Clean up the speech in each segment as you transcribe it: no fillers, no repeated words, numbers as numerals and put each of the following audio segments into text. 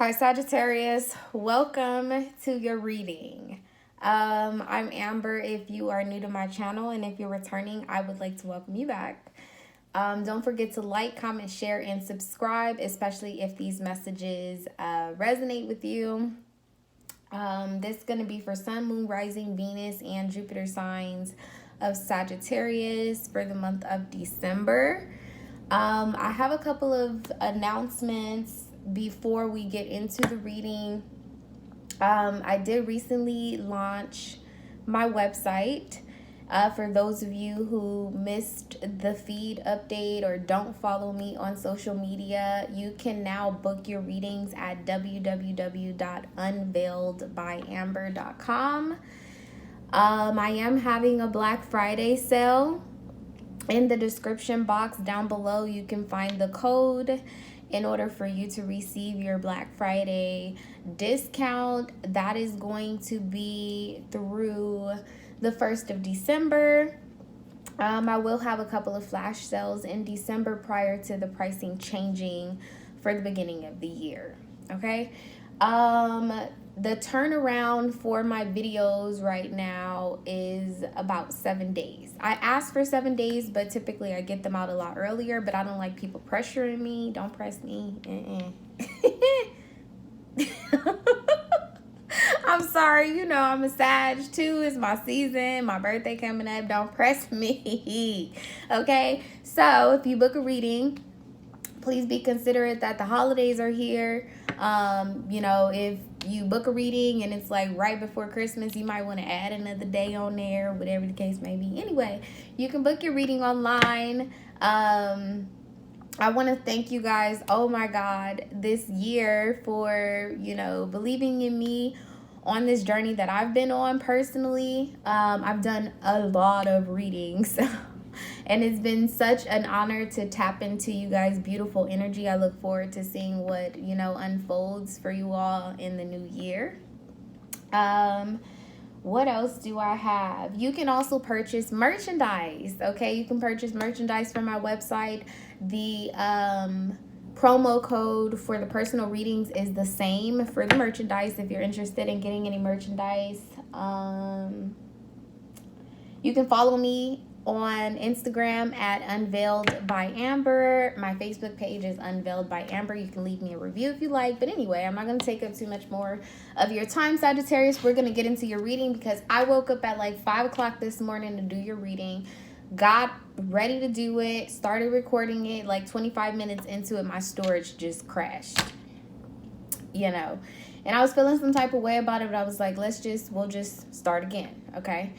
Hi, Sagittarius. Welcome to your reading. I'm Amber if you are new to my channel, and if you're returning, I would like to welcome you back. Don't forget to like, comment, share, and subscribe, especially if these messages resonate with you. This is going to be for Sun, Moon, Rising, Venus, and Jupiter signs of Sagittarius for the month of December. I have a couple of announcements before we get into the reading. I did recently launch my website. For those of you who missed the feed update or don't follow me on social media, you can now book your readings at www.unveiledbyamber.com. I am having a Black Friday sale. In the description box down below, you can find the code in order for you to receive your Black Friday discount. That is going to be through the 1st of December. I will have a couple of flash sales in December prior to the pricing changing for the beginning of the year. Okay. The turnaround for my videos right now is about 7 days. I asked for 7 days, but typically I get them out a lot earlier, but I don't like people pressuring me. Don't press me. I'm sorry, you know, I'm a Sag too. It's my season, my birthday coming up. Don't press me. Okay, so if you book a reading, please be considerate that the holidays are here. You know, if you book a reading and it's like right before Christmas, you might want to add another day on there, whatever the case may be. Anyway, you can book your reading online. I want to thank you guys, oh my God, this year for, you know, believing in me on this journey that I've been on personally. I've done a lot of readings. And it's been such an honor to tap into you guys' beautiful energy. I look forward to seeing what, you know, unfolds for you all in the new year. What else do I have? You can also purchase merchandise. Okay, you can purchase merchandise from my website. The promo code for the personal readings is the same for the merchandise. If you're interested in getting any merchandise, you can follow me on Instagram at unveiledbyamber. My Facebook page is unveiledbyamber. You can leave me a review if you like. But anyway, I'm not going to take up too much more of your time, Sagittarius. We're going to get into your reading because I woke up at like 5 o'clock this morning to do your reading. Got ready to do it. Started recording it. Like 25 minutes into it, my storage just crashed. You know. And I was feeling some type of way about it, but I was like, we'll just start again. Okay.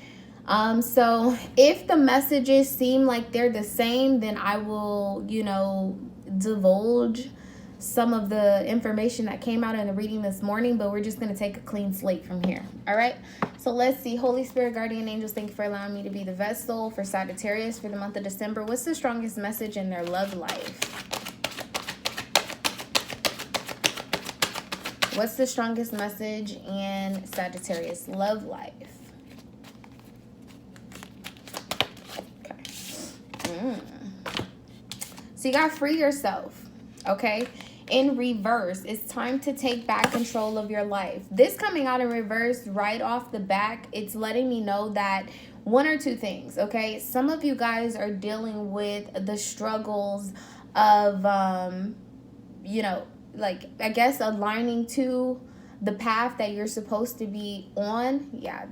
So if the messages seem like they're the same, then I will, you know, divulge some of the information that came out in the reading this morning, but we're just going to take a clean slate from here. All right. So let's see. Holy Spirit, guardian angels, thank you for allowing me to be the vessel for Sagittarius for the month of December. What's the strongest message in their love life? What's the strongest message in Sagittarius love life? So you got to free yourself, okay? In reverse, it's time to take back control of your life. This coming out in reverse right off the back, it's letting me know that one or two things, okay? Some of you guys are dealing with the struggles of, you know, like, I guess aligning to the path that you're supposed to be on. Yeah,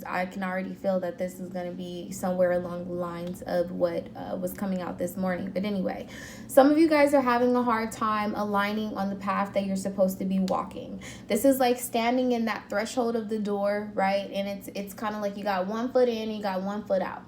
I can already feel that this is going to be somewhere along the lines of what was coming out this morning. But anyway, some of you guys are having a hard time aligning on the path that you're supposed to be walking. This is like standing in that threshold of the door, right? And it's kind of like you got 1 foot in, you got 1 foot out.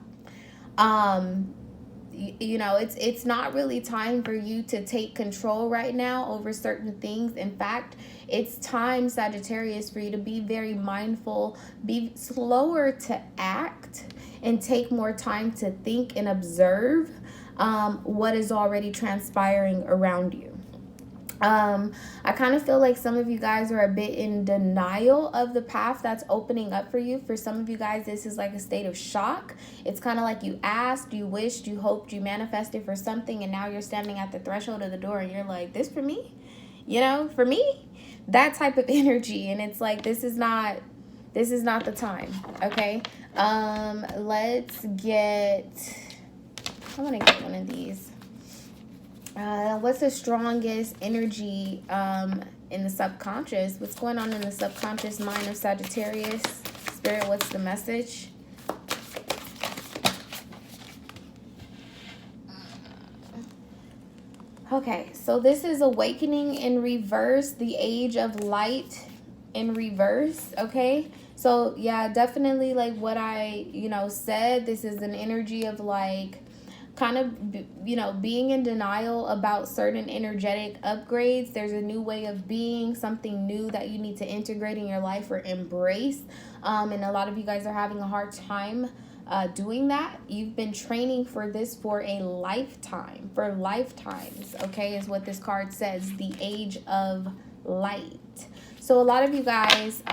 You know, it's not really time for you to take control right now over certain things. In fact, it's time, Sagittarius, for you to be very mindful, be slower to act, and take more time to think and observe what is already transpiring around you. I kind of feel like some of you guys are a bit in denial of the path that's opening up for you. For some of you guys, this is like a state of shock. It's kind of like you asked, you wished, you hoped, you manifested for something, and now you're standing at the threshold of the door and you're like, this for me? You know, for me? that type of energy. And it's like, this is not the time. Okay. Let's get, I want to get one of these. What's the strongest energy in the subconscious? What's going on in the subconscious mind of Sagittarius? Spirit, what's the message? Okay, so this is awakening in reverse, the age of light in reverse. Okay, so yeah, definitely like what I said, this is an energy of like kind of being in denial about certain energetic upgrades. There's a new way of being, something new that you need to integrate in your life or embrace, and a lot of you guys are having a hard time doing that. You've been training for this for a lifetime, for lifetimes, okay, is what this card says, the age of light. So a lot of you guys,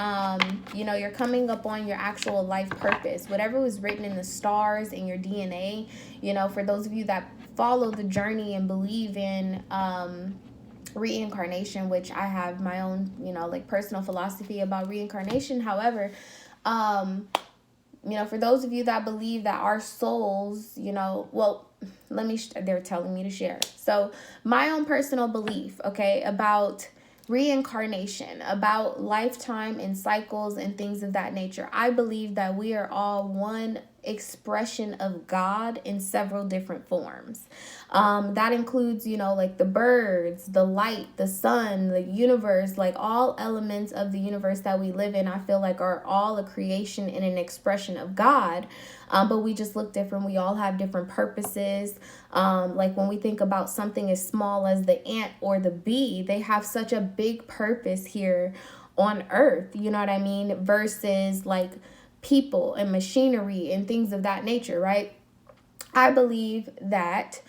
you're coming up on your actual life purpose, whatever was written in the stars, in your DNA. For those of you that follow the journey and believe in reincarnation, which I have my own, like personal philosophy about reincarnation. However, for those of you that believe that our souls, they're telling me to share. So my own personal belief, okay, about reincarnation, about lifetime and cycles and things of that nature. I believe that we are all one expression of God in several different forms. That includes, like the birds, the light, the sun, the universe, like all elements of the universe that we live in, I feel like are all a creation and an expression of God. But we just look different. We all have different purposes. Like when we think about something as small as the ant or the bee, they have such a big purpose here on earth, you know what I mean? Versus like people and machinery and things of that nature, right? I believe that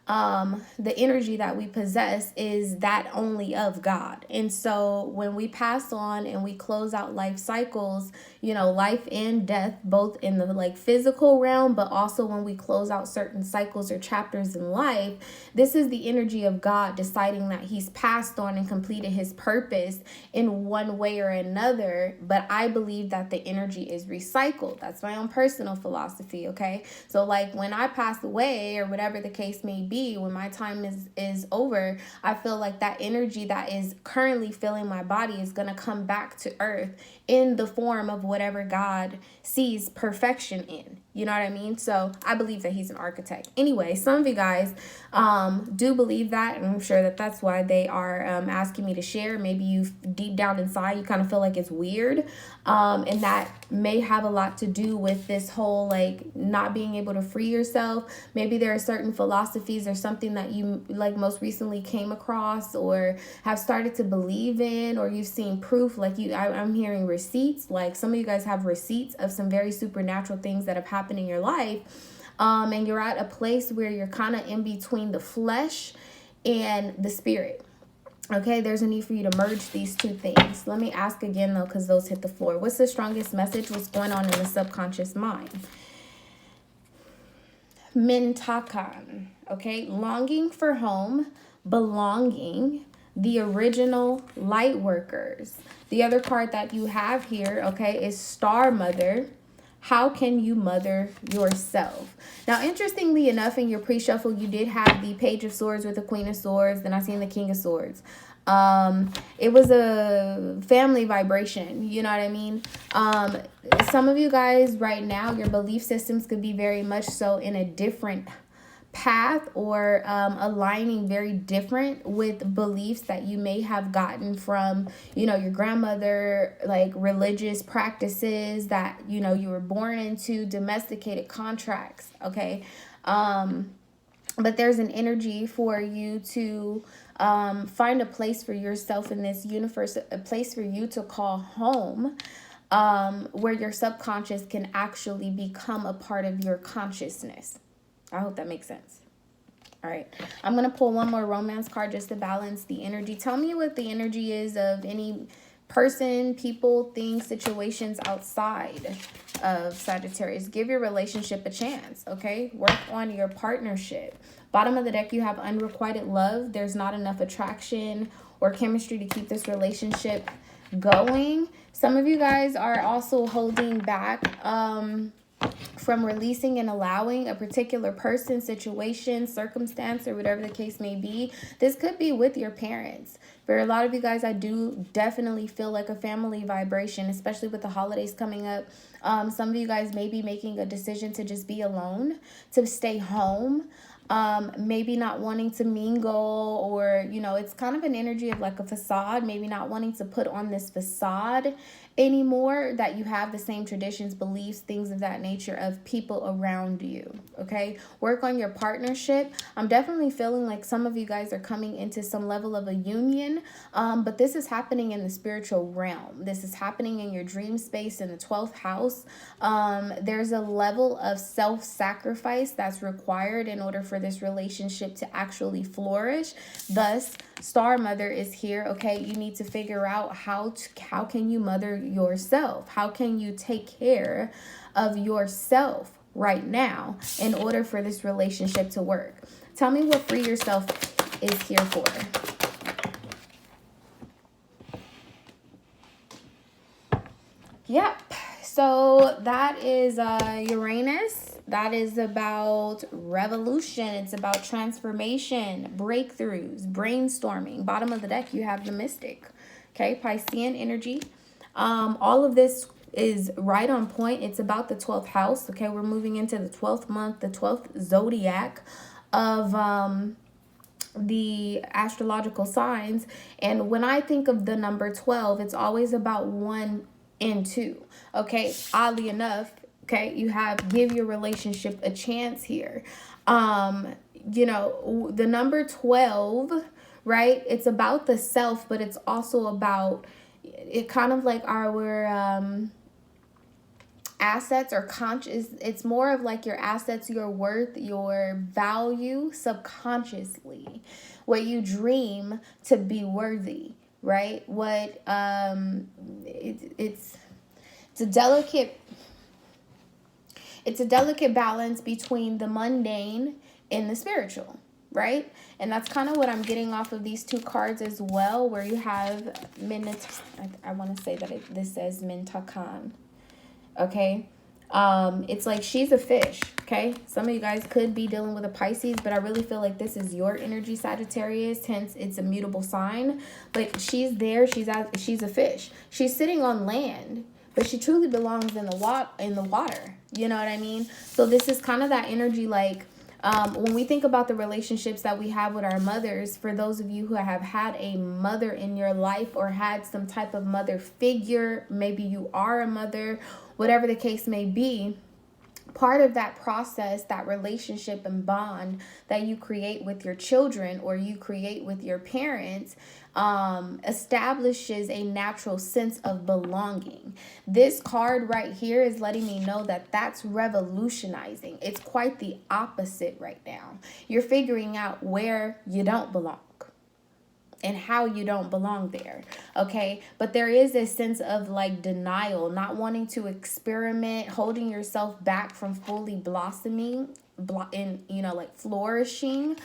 the energy that we possess is that only of God. And so when we pass on and we close out life cycles, life and death, both in the like physical realm, but also when we close out certain cycles or chapters in life, this is the energy of God deciding that he's passed on and completed his purpose in one way or another. But I believe that the energy is recycled. That's my own personal philosophy. Okay. So like when I pass away or whatever the case may be, when my time is over, I feel like that energy that is currently filling my body is going to come back to earth in the form of whatever God sees perfection in. You know what I mean? So I believe that he's an architect. Anyway, some of you guys do believe that, and I'm sure that that's why they are asking me to share. Maybe you deep down inside, you kind of feel like it's weird, and that may have a lot to do with this whole like not being able to free yourself. Maybe there are certain philosophies or something that you like most recently came across or have started to believe in, or you've seen proof. Like I'm hearing receipts. Like some of you guys have receipts of some very supernatural things that have happened in your life, and you're at a place where you're kind of in between the flesh and the spirit. Okay, there's a need for you to merge these two things. Let me ask again though, because those hit the floor. What's the strongest message? What's going on in the subconscious mind? Mintakan. Okay, longing for home, belonging, the original light workers. The other card that you have here, okay, is Star Mother. How can you mother yourself? Now, interestingly enough, in your pre-shuffle, you did have the Page of Swords with the Queen of Swords. Then I seen the King of Swords. It was a family vibration. You know what I mean? Some of you guys right now, your belief systems could be very much so in a different path or aligning very different with beliefs that you may have gotten from your grandmother, like religious practices that you were born into, domesticated contracts. Okay, but there's an energy for you to find a place for yourself in this universe, a place for you to call home, where your subconscious can actually become a part of your consciousness. I hope that makes sense. All right. I'm going to pull one more romance card just to balance the energy. Tell me what the energy is of any person, people, things, situations outside of Sagittarius. Give your relationship a chance, okay? Work on your partnership. Bottom of the deck, you have unrequited love. There's not enough attraction or chemistry to keep this relationship going. Some of you guys are also holding back from releasing and allowing a particular person, situation, circumstance, or whatever the case may be. This could be with your parents. For a lot of you guys, I do definitely feel like a family vibration, especially with the holidays coming up. Some of you guys may be making a decision to just be alone, to stay home. Maybe not wanting to mingle, or, you know, it's kind of an energy of like a facade, maybe not wanting to put on this facade anymore, that you have the same traditions, beliefs, things of that nature of people around you. Okay, work on your partnership. I'm definitely feeling like some of you guys are coming into some level of a union, but this is happening in the spiritual realm. This is happening in your dream space, in the 12th house. There's a level of self-sacrifice that's required in order for this relationship to actually flourish. Thus, Star Mother is here. Okay, you need to figure out how can you mother yourself? How can you take care of yourself right now in order for this relationship to work? Tell me what free yourself is here for. Yep. So that is Uranus. That is about revolution. It's about transformation, breakthroughs, brainstorming. Bottom of the deck, you have the Mystic. Okay, Piscean energy. All of this is right on point. It's about the 12th house. Okay, we're moving into the 12th month, the 12th zodiac of the astrological signs. And when I think of the number 12, it's always about 1 and 2. Okay, oddly enough, okay, you have give your relationship a chance here. You know, the number 12, right? It's about the self, but it's also about it, kind of like our assets or conscious. It's more of like your assets, your worth, your value subconsciously, what you dream to be worthy, right? What it's a delicate balance between the mundane and the spiritual, right? And that's kind of what I'm getting off of these two cards as well, where you have I want to say that this says Mintakan. Okay, it's like she's a fish. Okay, some of you guys could be dealing with a Pisces, but I really feel like this is your energy, Sagittarius, hence it's a mutable sign. But she's there, she's a fish, she's sitting on land, but she truly belongs in the water. You know what I mean? So this is kind of that energy, like when we think about the relationships that we have with our mothers, for those of you who have had a mother in your life or had some type of mother figure, maybe you are a mother, whatever the case may be, part of that process, that relationship and bond that you create with your children or you create with your parents, establishes a natural sense of belonging. This card right here is letting me know that that's revolutionizing. It's quite the opposite right now. You're figuring out where you don't belong and how you don't belong there. Okay, but there is a sense of like denial, not wanting to experiment, holding yourself back from fully blossoming and, you know, like flourishing.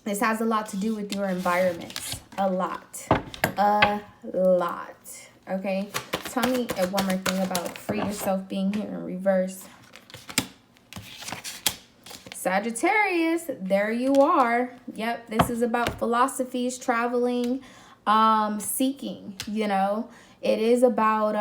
This has a lot to do with your environment. A lot. Okay, tell me one more thing about free yourself being here in reverse. Sagittarius, there you are. Yep, this is about philosophies, traveling, seeking, you know. It is about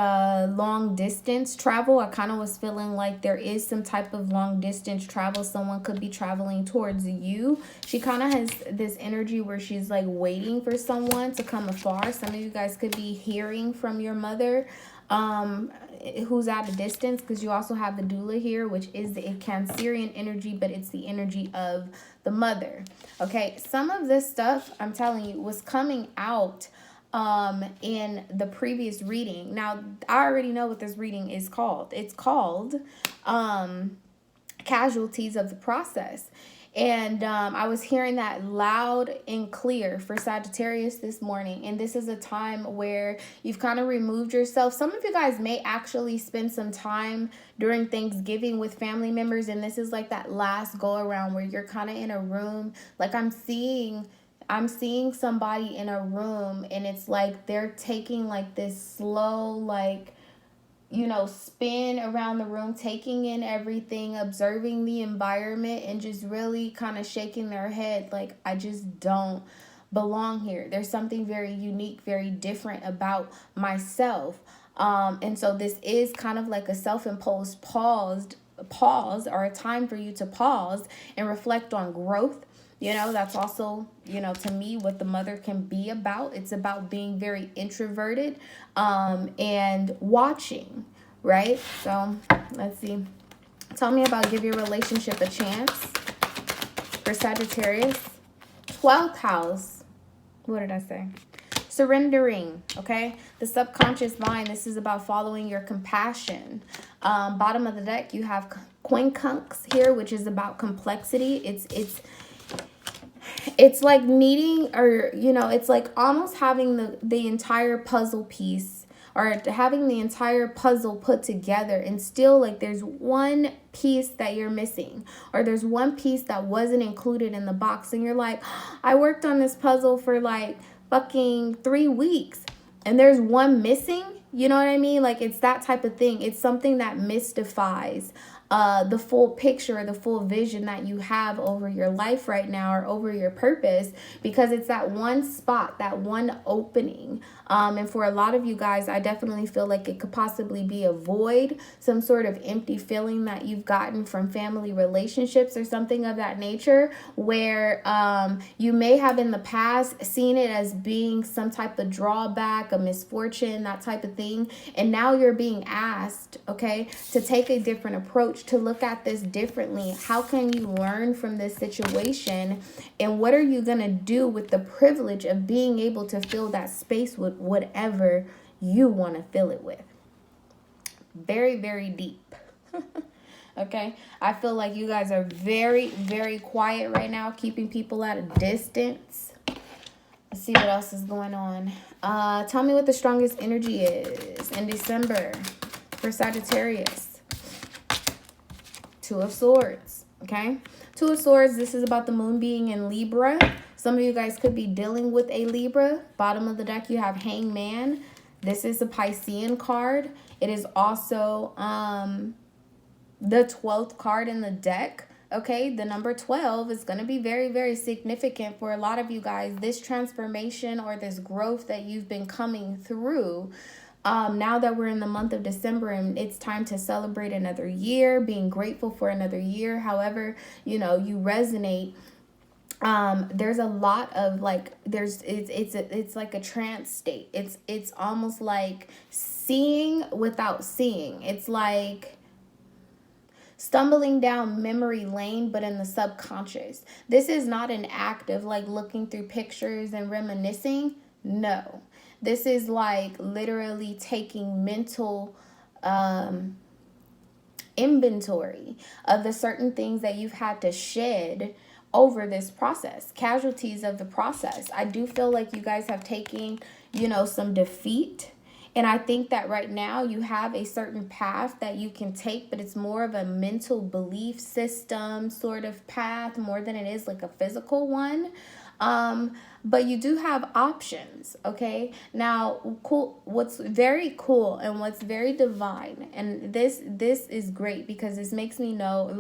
long distance travel. I kind of was feeling like there is some type of long distance travel. Someone could be traveling towards you. She kind of has this energy where she's like waiting for someone to come afar. Some of you guys could be hearing from your mother who's at a distance, because you also have the doula here, which is the Cancerian energy, but it's the energy of the mother. Okay, some of this stuff, I'm telling you, was coming out in the previous reading. Now, I already know what this reading is called. It's called Casualties of the Process. And I was hearing that loud and clear for Sagittarius this morning. And this is a time where you've kind of removed yourself. Some of you guys may actually spend some time during Thanksgiving with family members. And this is like that last go around where you're kind of in a room. Like I'm seeing somebody in a room, and it's like they're taking like this slow, like, you know, spin around the room, taking in everything, observing the environment, and just really kind of shaking their head like, I just don't belong here. There's something very unique, very different about myself. And so this is kind of like a self-imposed pause, or a time for you to pause and reflect on growth. You know, that's also, you know, to me, what the mother can be about. It's about being very introverted and watching, right? So let's see. Tell me about give your relationship a chance for Sagittarius. 12th house. What did I say? Surrendering, okay? The subconscious mind, this is about following your compassion. Bottom of the deck, you have quincunx here, which is about complexity. It's like needing, or, you know, it's like almost having the entire puzzle piece, or having the entire puzzle put together, and still like there's one piece that you're missing, or there's one piece that wasn't included in the box, and you're like, I worked on this puzzle for like fucking 3 weeks and there's one missing. You know what I mean? Like, it's that type of thing. It's something that mystifies the full picture, the full vision that you have over your life right now, or over your purpose, because it's that one spot, that one opening. And for a lot of you guys, I definitely feel like it could possibly be a void, some sort of empty feeling that you've gotten from family relationships or something of that nature, where you may have in the past seen it as being some type of drawback, a misfortune, that type of thing. And now you're being asked, okay, to take a different approach, to look at this differently. How can you learn from this situation? And what are you going to do with the privilege of being able to fill that space with whatever you want to fill it with? Very, very deep. Okay. I feel like you guys are very, very quiet right now, keeping people at a distance. Let's see what else is going on. Tell me what the strongest energy is in December for Sagittarius. Two of Swords, okay? Two of Swords, this is about the moon being in Libra. Some of you guys could be dealing with a Libra. Bottom of the deck, you have Hangman. This is a Piscean card. It is also the 12th card in the deck, okay? The number 12 is going to be very, very significant for a lot of you guys. This transformation or this growth that you've been coming through, now that we're in the month of December and it's time to celebrate another year, being grateful for another year, however, you know, you resonate. There's a lot of like, it's like a trance state. It's almost like seeing without seeing. It's like stumbling down memory lane, but in the subconscious. This is not an act of like looking through pictures and reminiscing. No. This is like literally taking mental inventory of the certain things that you've had to shed over this process, casualties of the process. I do feel like you guys have taken, you know, some defeat. And I think that right now you have a certain path that you can take, but it's more of a mental belief system sort of path more than it is like a physical one. But you do have options, okay? Now, cool. What's very cool and what's very divine, and this is great because this lets me know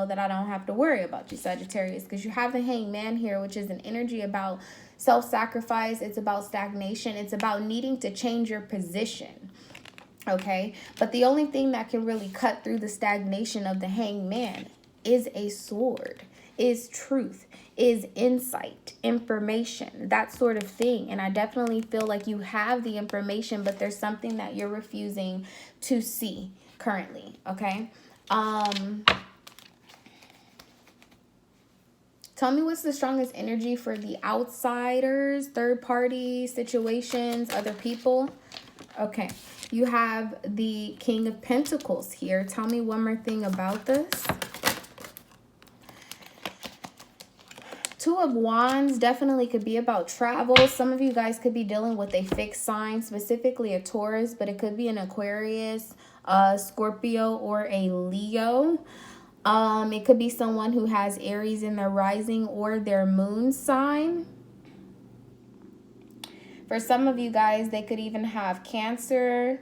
that I don't have to worry about you, Sagittarius, because you have the Hangman here, which is an energy about self-sacrifice. It's about stagnation. It's about needing to change your position, okay? But the only thing that can really cut through the stagnation of the Hangman is a sword, is truth, is insight, information, that sort of thing. And I definitely feel like you have the information, but there's something that you're refusing to see currently, okay? Tell me what's the strongest energy for the outsiders, third party situations, other people. Okay, you have the King of Pentacles here. Tell me one more thing about this. Two of Wands definitely could be about travel. Some of you guys could be dealing with a fixed sign, specifically a Taurus, but it could be an Aquarius, Scorpio, or a Leo. It could be someone who has Aries in their rising or their moon sign. For some of you guys, they could even have Cancer,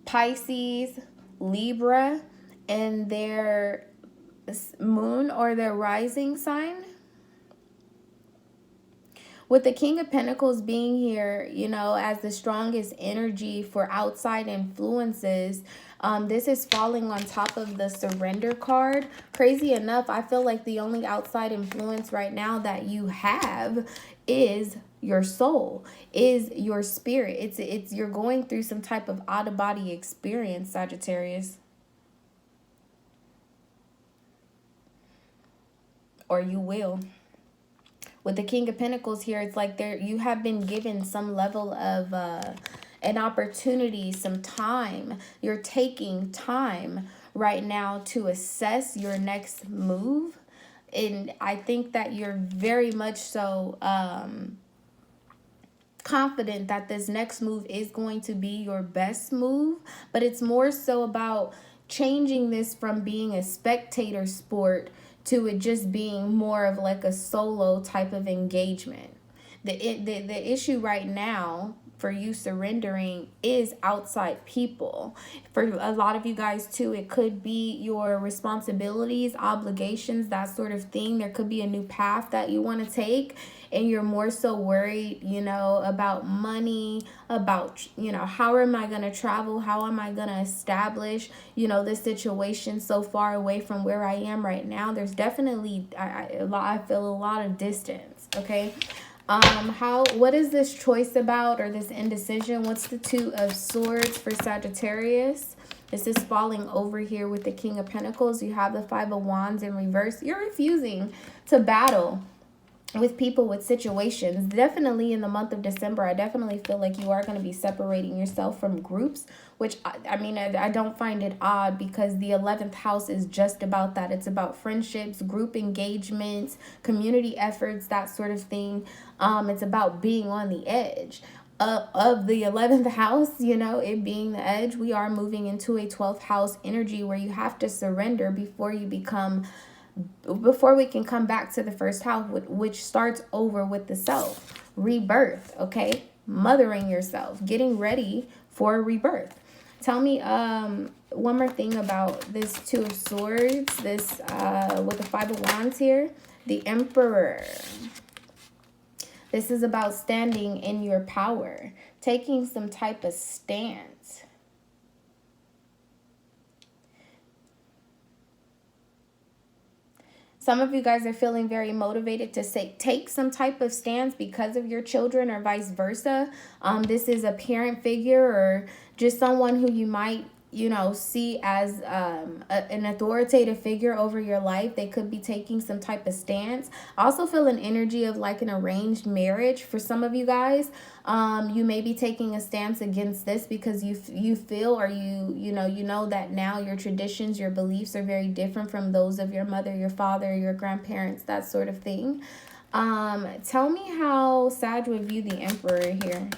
Pisces, Libra in their moon or their rising sign. With the King of Pentacles being here, you know, as the strongest energy for outside influences, this is falling on top of the surrender card. Crazy enough, I feel like the only outside influence right now that you have is your soul, is your spirit. It's you're going through some type of out-of-body experience, Sagittarius. Or you will. With the King of Pentacles here, it's like you have been given some level of an opportunity, some time. You're taking time right now to assess your next move. And I think that you're very much so confident that this next move is going to be your best move. But it's more so about changing this from being a spectator sport to it just being more of like a solo type of engagement. The issue right now for you surrendering is outside people. For a lot of you guys too, it could be your responsibilities, obligations, that sort of thing. There could be a new path that you want to take, and you're more so worried, you know, about money, about, you know, how am I going to travel? How am I going to establish, you know, this situation so far away from where I am right now? There's definitely, I feel a lot of distance, okay? What is this choice about, or this indecision? What's the Two of Swords for Sagittarius? This is falling over here with the King of Pentacles. You have the Five of Wands in reverse. You're refusing to battle with people, with situations. Definitely in the month of December, I definitely feel like you are going to be separating yourself from groups, which I mean, I don't find it odd, because the 11th house is just about that. It's about friendships, group engagements, community efforts, that sort of thing. It's about being on the edge of the 11th house, you know, it being the edge. We are moving into a 12th house energy where you have to surrender before we can come back to the first house, which starts over with the self, rebirth, okay? Mothering yourself, getting ready for a rebirth. Tell me one more thing about this Two of Swords, this with the Five of Wands here, the Emperor. This is about standing in your power, taking some type of stance. Some of you guys are feeling very motivated to take some type of stance because of your children, or vice versa. This is a parent figure, or just someone who you might, you know, see as an authoritative figure over your life. They could be taking some type of stance. I also feel an energy of like an arranged marriage for some of you guys. You may be taking a stance against this because you feel, or you know that now your traditions, your beliefs are very different from those of your mother, your father, your grandparents, that sort of thing. Tell me how Sag would view the Emperor here.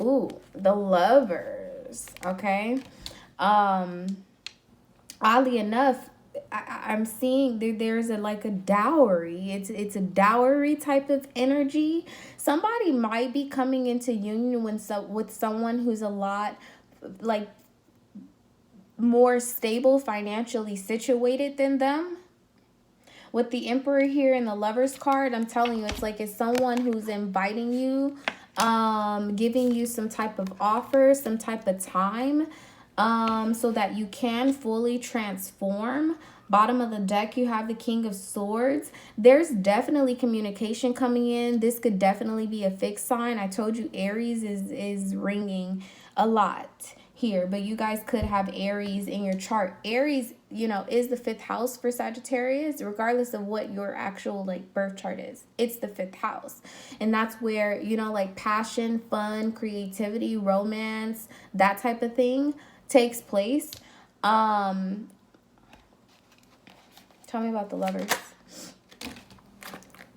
Ooh, the Lovers, okay? Oddly enough, I'm seeing there's like a dowry. It's a dowry type of energy. Somebody might be coming into union with someone who's a lot like more stable, financially situated than them. With the Emperor here in the Lovers card, I'm telling you, it's like it's someone who's inviting you, giving you some type of offer, some type of time, so that you can fully transform. Bottom of the deck, you have the King of Swords. There's definitely communication coming in. This could definitely be a fixed sign. I told you Aries is ringing a lot here, but you guys could have Aries in your chart. Aries, you know, is the 5th house for Sagittarius, regardless of what your actual like birth chart is. It's the 5th house, and that's where, you know, like passion, fun, creativity, romance, that type of thing takes place. Tell me about the Lovers.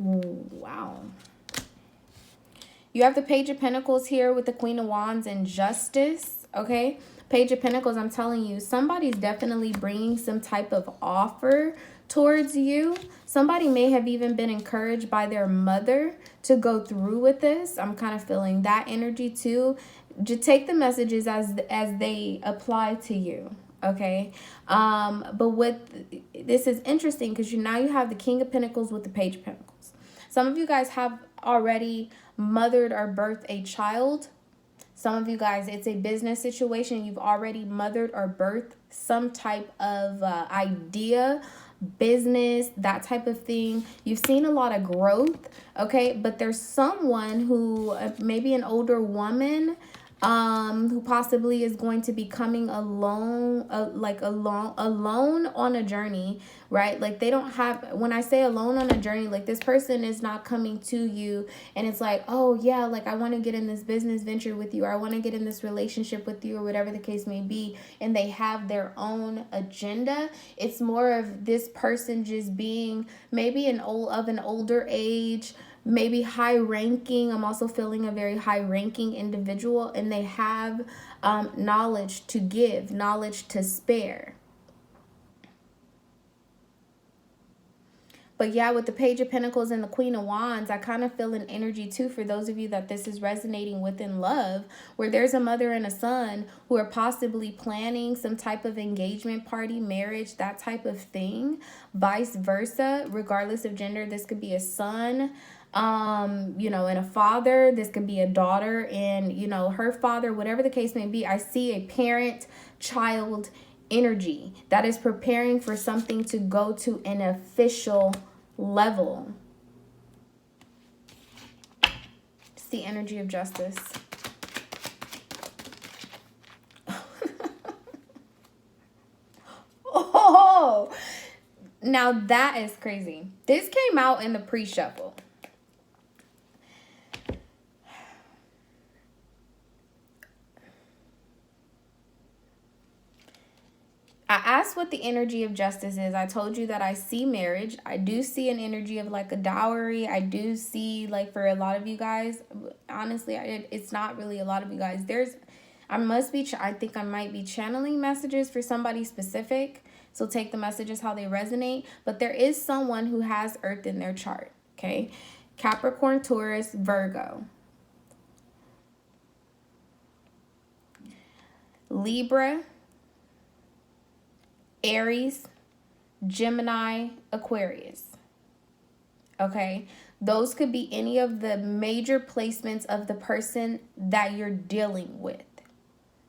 Wow. You have the Page of Pentacles here with the Queen of Wands and Justice, okay? Page of Pentacles, I'm telling you, somebody's definitely bringing some type of offer towards you. Somebody may have even been encouraged by their mother to go through with this. I'm kind of feeling that energy too. Just take the messages as they apply to you, okay? But with this is interesting because now you have the King of Pentacles with the Page of Pentacles. Some of you guys have already mothered or birthed a child. Some of you guys, it's a business situation. You've already mothered or birthed some type of idea, business, that type of thing. You've seen a lot of growth, okay? But there's someone who, maybe an older woman, who possibly is going to be coming alone, alone on a journey, right? Like they don't have, when I say alone on a journey, like this person is not coming to you and it's like, oh yeah, like I want to get in this business venture with you, or I want to get in this relationship with you, or whatever the case may be, and they have their own agenda. It's more of this person just being maybe an older age, maybe high ranking. I'm also feeling a very high ranking individual, and they have knowledge to give, knowledge to spare. But yeah, with the Page of Pentacles and the Queen of Wands, I kind of feel an energy too for those of you that this is resonating with in love, where there's a mother and a son who are possibly planning some type of engagement party, marriage, that type of thing. Vice versa, regardless of gender, this could be a son, you know, and a father. This could be a daughter and, you know, her father, whatever the case may be. I see a parent-child energy that is preparing for something to go to an official level. It's the energy of Justice. Oh, now that is crazy. This came out in the pre-shuffle. I asked what the energy of Justice is. I told you that I see marriage. I do see an energy of like a dowry. I do see, like, for a lot of you guys, honestly, it's not really a lot of you guys. I think I might be channeling messages for somebody specific. So take the messages how they resonate. But there is someone who has Earth in their chart, okay? Capricorn, Taurus, Virgo, Libra, Aries, Gemini, Aquarius. Okay, those could be any of the major placements of the person that you're dealing with.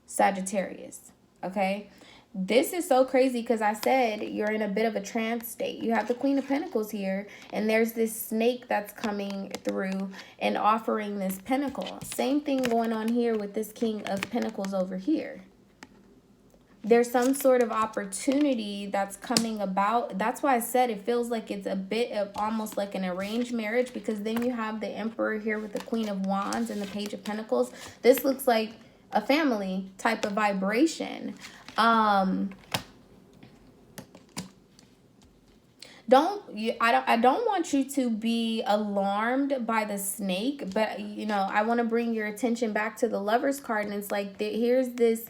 Sagittarius. Okay, this is so crazy because I said you're in a bit of a trance state. You have the Queen of Pentacles here, and there's this snake that's coming through and offering this pentacle. Same thing going on here with this King of Pentacles over here. There's some sort of opportunity that's coming about. That's why I said it feels like it's a bit of almost like an arranged marriage, because then you have the Emperor here with the Queen of Wands and the Page of Pentacles. This looks like a family type of vibration. I don't want you to be alarmed by the snake, but you know, I want to bring your attention back to the Lover's card, and it's like here's this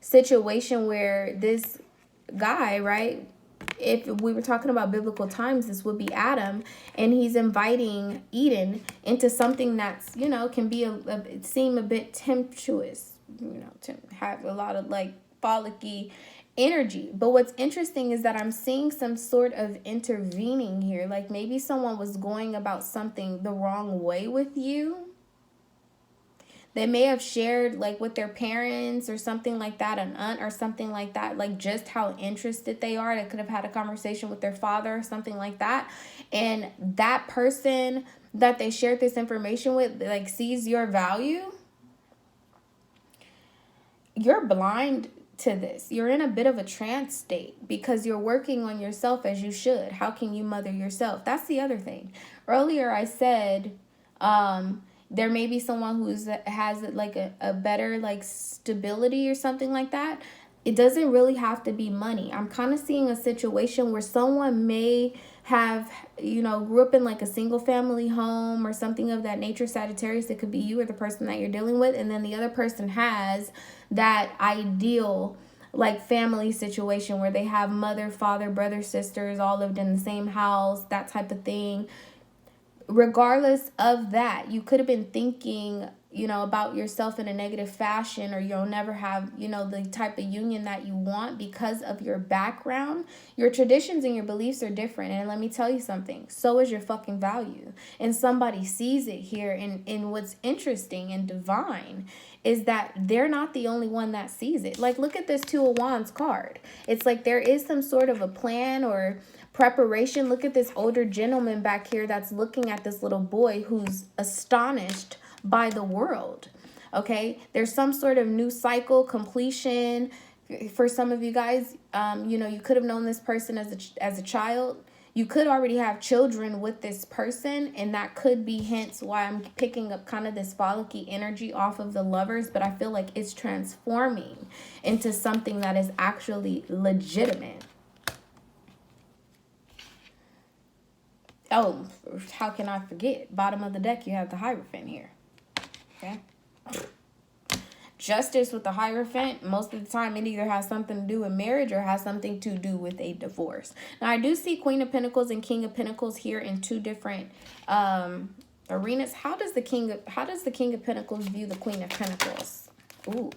situation where this guy, right, if we were talking about biblical times, this would be Adam, and he's inviting Eden into something that's, you know, can be seem a bit tempestuous, you know, to have a lot of like frolicky energy. But what's interesting is that I'm seeing some sort of intervening here, like maybe someone was going about something the wrong way with you. They may have shared like with their parents or something like that, an aunt or something like that, like just how interested they are. They could have had a conversation with their father or something like that. And that person that they shared this information with, like, sees your value. You're blind to this. You're in a bit of a trance state because you're working on yourself as you should. How can you mother yourself? That's the other thing. Earlier I said, there may be someone has like a better like stability or something like that. It doesn't really have to be money. I'm kind of seeing a situation where someone may have, you know, grew up in like a single family home or something of that nature, Sagittarius. It could be you or the person that you're dealing with. And then the other person has that ideal like family situation where they have mother, father, brother, sisters, all lived in the same house, that type of thing. Regardless of that, you could have been thinking, you know, about yourself in a negative fashion, or you'll never have, you know, the type of union that you want because of your background. Your traditions and your beliefs are different. And let me tell you something, so is your fucking value. And somebody sees it here. And what's interesting and divine is that they're not the only one that sees it. Like, look at this Two of Wands card. It's like there is some sort of a plan or preparation. Look at this older gentleman back here that's looking at this little boy who's astonished by the world. Okay, there's some sort of new cycle completion for some of you guys. You know, you could have known this person as a child. You could already have children with this person, and that could be hence why I'm picking up kind of this frolicky energy off of the Lovers. But I feel like it's transforming into something that is actually legitimate. Oh, how can I forget? Bottom of the deck, you have the Hierophant here. Okay. Justice with the Hierophant, most of the time it either has something to do with marriage or has something to do with a divorce. Now, I do see Queen of Pentacles and King of Pentacles here in two different arenas. How does the King of Pentacles view the Queen of Pentacles? Ooh.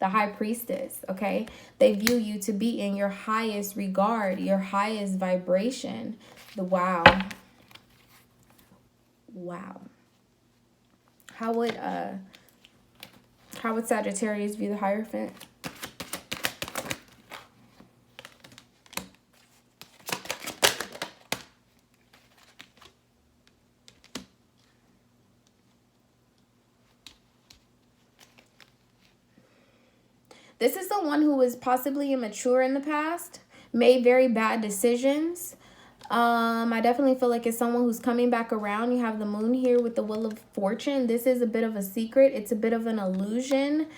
The High Priestess, okay? They view you to be in your highest regard, your highest vibration. The wow. How would Sagittarius view the Hierophant? This is someone who was possibly immature in the past, made very bad decisions. I definitely feel like it's someone who's coming back around. You have the Moon here with the Wheel of Fortune. This is a bit of a secret. It's a bit of an illusion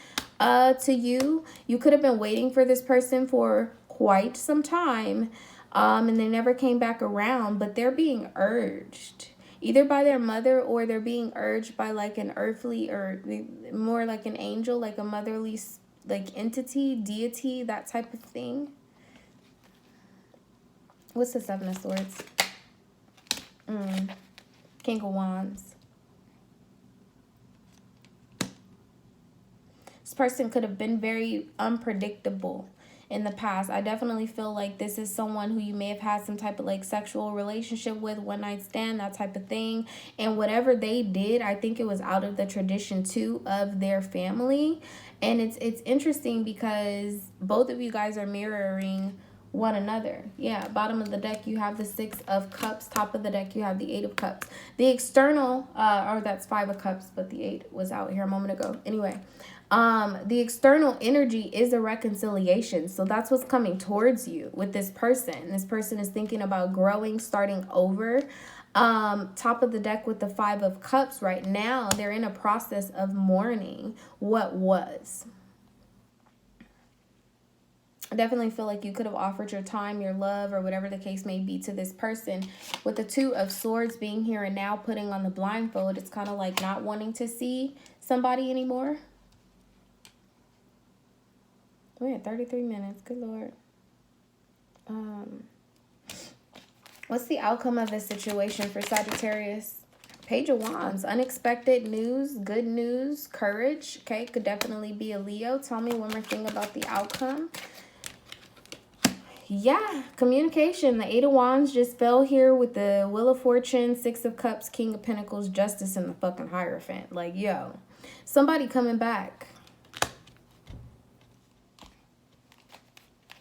to you. You could have been waiting for this person for quite some time, and they never came back around, but they're being urged either by their mother, or they're being urged by like an earthly, or more like an angel, like a motherly like entity, deity, that type of thing. What's the Seven of Swords? King of Wands. This person could have been very unpredictable in the past. I definitely feel like this is someone who you may have had some type of like sexual relationship with, one night stand, that type of thing. And whatever they did, I think it was out of the tradition too of their family. And it's interesting because both of you guys are mirroring one another. Yeah, bottom of the deck you have the Six of Cups, top of the deck you have the Eight of Cups. The external or that's Five of Cups, but the Eight was out here a moment ago. Anyway, the external energy is a reconciliation. So that's what's coming towards you with this person. This person is thinking about growing, starting over. Top of the deck with the Five of Cups right now, they're in a process of mourning what was. I definitely feel like you could have offered your time, your love, or whatever the case may be to this person. With the Two of Swords being here and now putting on the blindfold, it's kind of like not wanting to see somebody anymore. We're at 33 minutes. Good Lord. What's the outcome of this situation for Sagittarius? Page of Wands. Unexpected news, good news, courage. Okay, could definitely be a Leo. Tell me one more thing about the outcome. Yeah, communication. The Eight of Wands just fell here with the Wheel of Fortune, Six of Cups, King of Pentacles, Justice, and the fucking Hierophant. Like, yo, somebody coming back.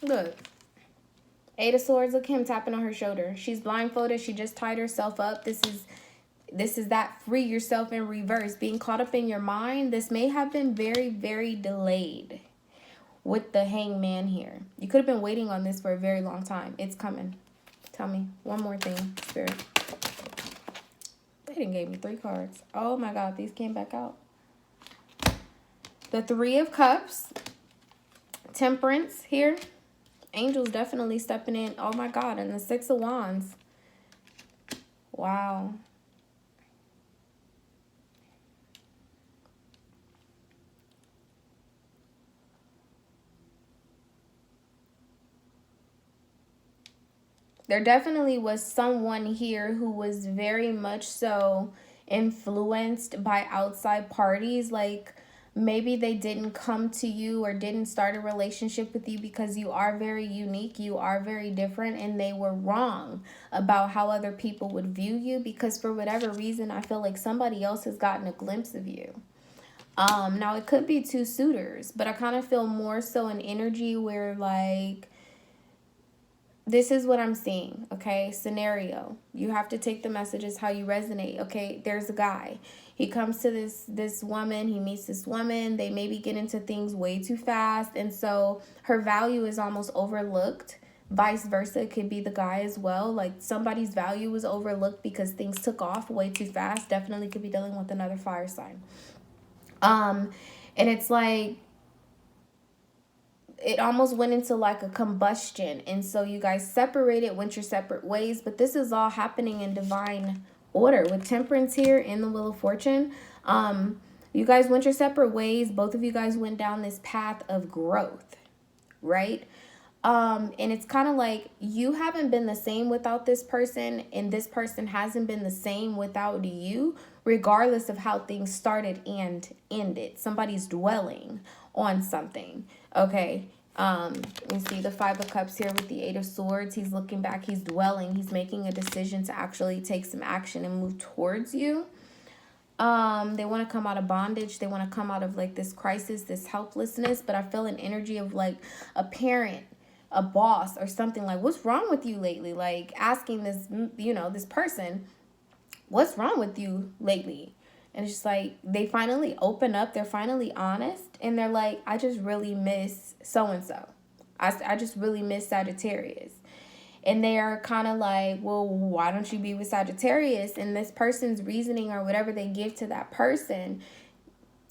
Look. Eight of Swords. Look at him tapping on her shoulder. She's blindfolded. She just tied herself up. This is that free yourself in reverse. Being caught up in your mind. This may have been very, very delayed. With the Hangman here. You could have been waiting on this for a very long time. It's coming. Tell me one more thing, Spirit. They didn't give me 3 cards. Oh my God, these came back out. The Three of Cups. Temperance here. Angels definitely stepping in. Oh my God, and the Six of Wands. Wow. There definitely was someone here who was very much so influenced by outside parties. Like, maybe they didn't come to you or didn't start a relationship with you because you are very unique, you are very different, and they were wrong about how other people would view you, because for whatever reason I feel like somebody else has gotten a glimpse of you. Now it could be two suitors, but I kind of feel more so an energy where, like, this is what I'm seeing, okay? Scenario. You have to take the messages how you resonate, okay? There's a guy. He comes to this woman, he meets this woman, they maybe get into things way too fast, and so her value is almost overlooked. Vice versa, it could be the guy as well. Like, somebody's value was overlooked because things took off way too fast. Definitely could be dealing with another fire sign. And it's like, it almost went into like a combustion, and so you guys separated, went your separate ways. But this is all happening in divine order with Temperance here in the Wheel of Fortune. You guys went your separate ways. Both of you guys went down this path of growth, right? And it's kind of like you haven't been the same without this person, and this person hasn't been the same without you, regardless of how things started and ended. Somebody's dwelling on something. Okay. You see the Five of Cups here with the Eight of Swords. He's looking back, he's dwelling, he's making a decision to actually take some action and move towards you. They want to come out of bondage, they want to come out of like this crisis, this helplessness, but I feel an energy of like a parent, a boss, or something like, what's wrong with you lately? Like, asking this, this person, what's wrong with you lately? And it's just like, they finally open up, they're finally honest, and they're like, I just really miss so-and-so. I just really miss Sagittarius. And they are kind of like, well, why don't you be with Sagittarius? And this person's reasoning or whatever they give to that person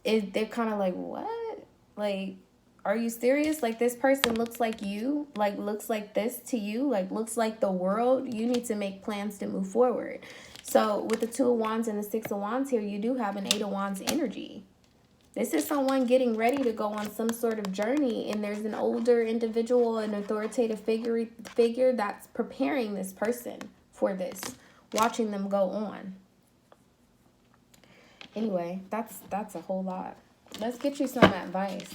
is, they're kind of like, what? Like, are you serious? Like, this person looks like you, like, looks like this to you, like, looks like the world. You need to make plans to move forward. So with the Two of Wands and the Six of Wands here, you do have an Eight of Wands energy. This is someone getting ready to go on some sort of journey, and there's an older individual, an authoritative figure that's preparing this person for this, watching them go on. Anyway, that's a whole lot. Let's get you some advice.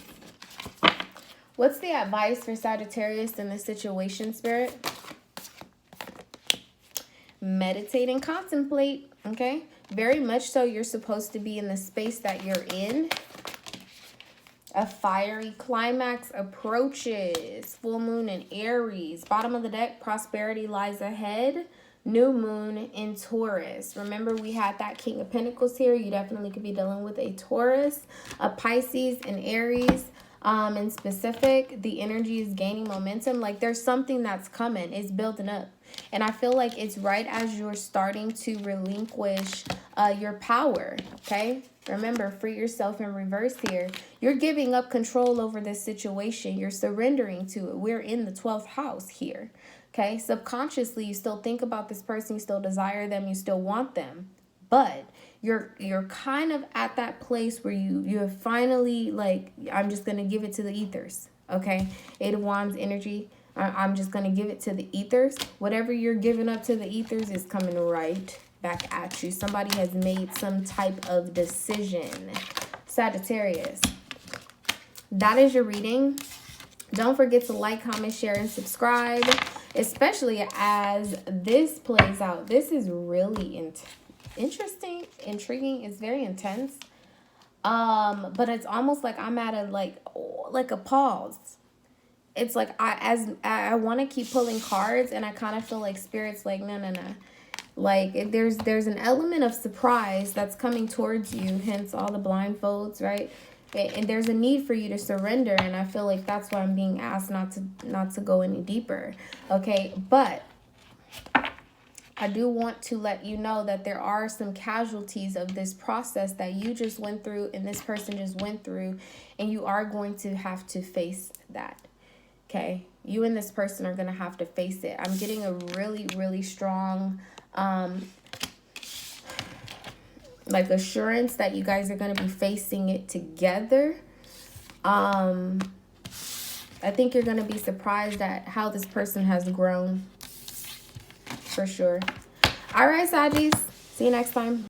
What's the advice for Sagittarius in this situation, Spirit? Meditate and contemplate, okay? Very much so, you're supposed to be in the space that you're in. A fiery climax approaches. Full moon in Aries. Bottom of the deck, prosperity lies ahead. New moon in Taurus. Remember, we had that King of Pentacles here. You definitely could be dealing with a Taurus, a Pisces, an Aries. In specific, the energy is gaining momentum. Like, there's something that's coming. It's building up. And I feel like it's right as you're starting to relinquish your power, okay? Remember, free yourself in reverse here. You're giving up control over this situation. You're surrendering to it. We're in the 12th house here, okay? Subconsciously, you still think about this person. You still desire them. You still want them. But you're kind of at that place where you're finally like, I'm just going to give it to the ethers, okay? Eight of Wands energy. I'm just going to give it to the ethers. Whatever you're giving up to the ethers is coming right back at you. Somebody has made some type of decision. Sagittarius. That is your reading. Don't forget to like, comment, share, and subscribe, especially as this plays out. This is really interesting, intriguing. It's very intense. But it's almost like I'm at a pause. It's like I want to keep pulling cards, and I kind of feel like Spirit's like, no. Like, there's an element of surprise that's coming towards you, hence all the blindfolds, right? And there's a need for you to surrender, and I feel like that's why I'm being asked not to go any deeper, okay? But I do want to let you know that there are some casualties of this process that you just went through and this person just went through, and you are going to have to face that, okay? You and this person are going to have to face it. I'm getting a really, really strong like assurance that you guys are going to be facing it together. I think you're going to be surprised at how this person has grown. For sure. All right, Saggies. See you next time.